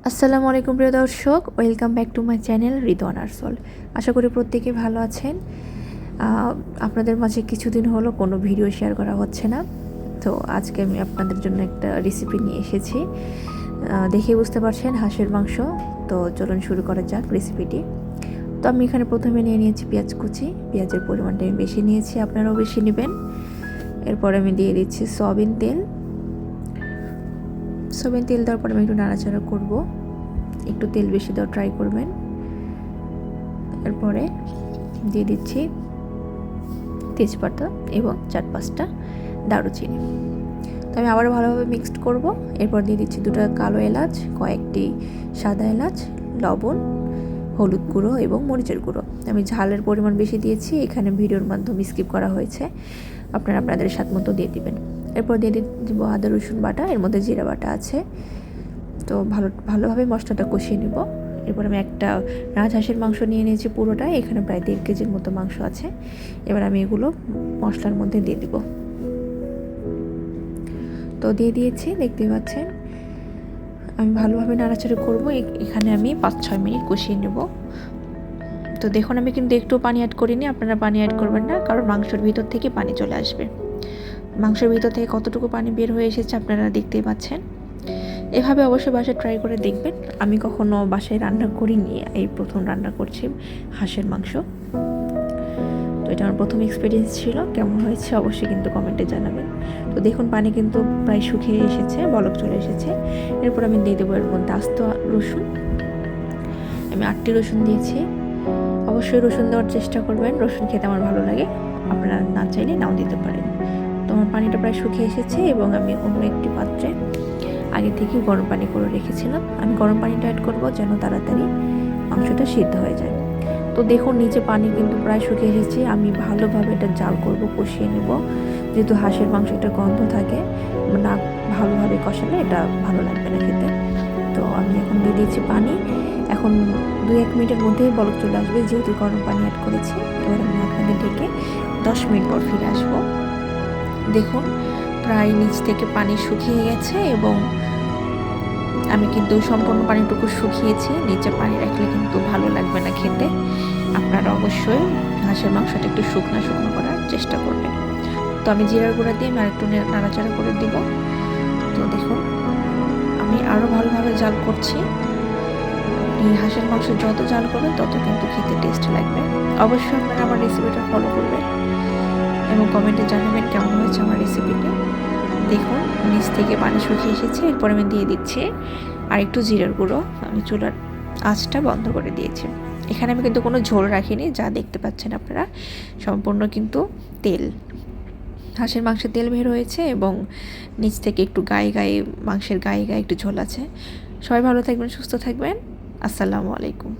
আসসালামু আলাইকুম প্রিয় দর্শক, welcome back to my channel Ridwan Arsal. আশা করি প্রত্যেকেই ভালো আছেন। আপনাদের মাঝে কিছুদিন হলো কোনো ভিডিও শেয়ার করা হচ্ছে না, তো আজকে আমি আপনাদের জন্য একটা রেসিপি নিয়ে এসেছি। দেখে বুঝতে পারছেন হাঁসের মাংস। তো চলুন শুরু করা যাক রেসিপিটি। তো আমি এখানে প্রথমে নিয়ে নিয়েছি পেঁয়াজ কুচি। পেঁয়াজের পরিমাণটা আমি বেশি নিয়েছি, আপনারাও বেশি নেবেন। এরপরে আমি দিয়ে দিচ্ছি সয়াবিন তেল দেওয়ার পরে আমি একটু নাড়াচাড়া করব। একটু তেল বেশি দেওয়া ট্রাই করবেন। এরপরে দিয়ে দিচ্ছি তেজপাতা এবং 4-5টা দারুচিনি। তো আমি আবার ভালোভাবে মিক্সড করব। এরপর দিয়ে দিচ্ছি 2টা কালো এলাচ, কয়েকটি সাদা এলাচ, লবণ, হলুদ গুঁড়ো এবং মরিচের গুঁড়ো। আমি ঝালের পরিমাণ বেশি দিয়েছি, এখানে ভিডিওর মাধ্যমে স্কিপ করা হয়েছে, আপনারা আপনাদের স্বাদ মতো দিয়ে দিবেন। এরপর দিয়ে দিব আদা রসুন বাটা, এর মধ্যে জিরা বাটা আছে। তো ভালোভাবে মশলাটা কষিয়ে নেব। এরপর আমি একটা রাজহাঁসের মাংস নিয়ে নিয়েছি পুরোটা, এখানে প্রায় 1.5 কেজির মতো মাংস আছে। এবার আমি এগুলো মশলার মধ্যে দিয়ে দিব। তো দিয়ে দিয়েছি, দেখতে পাচ্ছেন। আমি ভালোভাবে নাড়াচাড়া করব। এখানে আমি 5-6 মিনিট কষিয়ে নেব। তো দেখুন, আমি কিন্তু একটু পানি অ্যাড করিনি, আপনারা পানি অ্যাড করবেন না, কারণ মাংসের ভিতর থেকে পানি চলে আসবে। মাংসের ভিতর থেকে কতটুকু পানি বের হয়ে এসেছে আপনারা দেখতেই পাচ্ছেন। এভাবে অবশ্যই বাসায় ট্রাই করে দেখবেন। আমি কখনো বাসায় রান্না করিনি, এই প্রথম রান্না করছি হাঁসের মাংস। তো এটা আমার প্রথম এক্সপিরিয়েন্স ছিল। কেমন হয়েছে অবশ্যই কিন্তু কমেন্টে জানাবেন। তো দেখুন, পানি কিন্তু প্রায় শুকিয়ে এসেছে, বলক চলে এসেছে। এরপর আমি দিয়ে দেবো এর মধ্যে আস্ত রসুন। আমি 8টি রসুন দিয়েছি। অবশ্যই রসুন দেওয়ার চেষ্টা করবেন, রসুন খেতে আমার ভালো লাগে, আপনারা না চাইলে নাও দিতে পারেন। তো আমার পানিটা প্রায় শুকিয়ে এসেছে এবং আমি অন্য একটি পাত্রে আগে থেকে গরম পানি করে রেখেছিলাম। আমি গরম পানিটা অ্যাড করব যেন তাড়াতাড়ি মাংসটা সিদ্ধ হয়ে যায়। তো দেখুন, নিচে পানি কিন্তু প্রায় শুকিয়ে এসেছে। আমি ভালোভাবে এটা জাল করব, কষিয়ে নেব, যেহেতু হাঁসের মাংস একটা গন্ধ থাকে, না ভালোভাবে কষালে এটা ভালো লাগবে না খেতে। তো আমি এখন দিয়ে দিয়েছি পানি। এখন 2-1 মিনিটের মধ্যেই বলক চলে আসবে, যেহেতু গরম পানি অ্যাড করেছি। এবার আমি আপনাদের ঢেকে 10 মিনিট পর ফিরে আসবো। দেখুন, প্রায় নিচ থেকে পানি শুকিয়ে গেছে এবং আমি কিন্তু সম্পূর্ণ পানিটুকু শুকিয়েছি। নিচে পানি রাখলে কিন্তু ভালো লাগবে না খেতে। আপনারা অবশ্যই হাঁসের মাংসটা একটু শুকনো শুকনো করার চেষ্টা করবেন। তো আমি জিরার গুঁড়া দিয়ে আমি আরেকটু নাড়াচাড়া করে দিব। তো দেখুন, আমি আরও ভালোভাবে জাল করছি। এই হাঁসের মাংস যত জাল করবেন তত কিন্তু খেতে টেস্ট লাগবে। অবশ্যই আপনারা আমার রেসিপিটা ফলো করবেন এবং কমেন্টে জানাবেন কেমন হয়েছে আমার রেসিপিটি। দেখুন, নিচ থেকে পানি শুকিয়ে এসেছে। এরপর আমি দিয়ে দিচ্ছি আর একটু জিরার গুঁড়ো। আমি চুলার আঁচটা বন্ধ করে দিয়েছি। এখানে আমি কিন্তু কোনো ঝোল রাখিনি, যা দেখতে পাচ্ছেন আপনারা সম্পূর্ণ কিন্তু তেল, হাঁসের মাংসের তেল বের হয়েছে এবং নিচ থেকে একটু মাংসের গায়ে গায়ে একটু ঝোল আছে। সবাই ভালো থাকবেন, সুস্থ থাকবেন। আসসালামু আলাইকুম।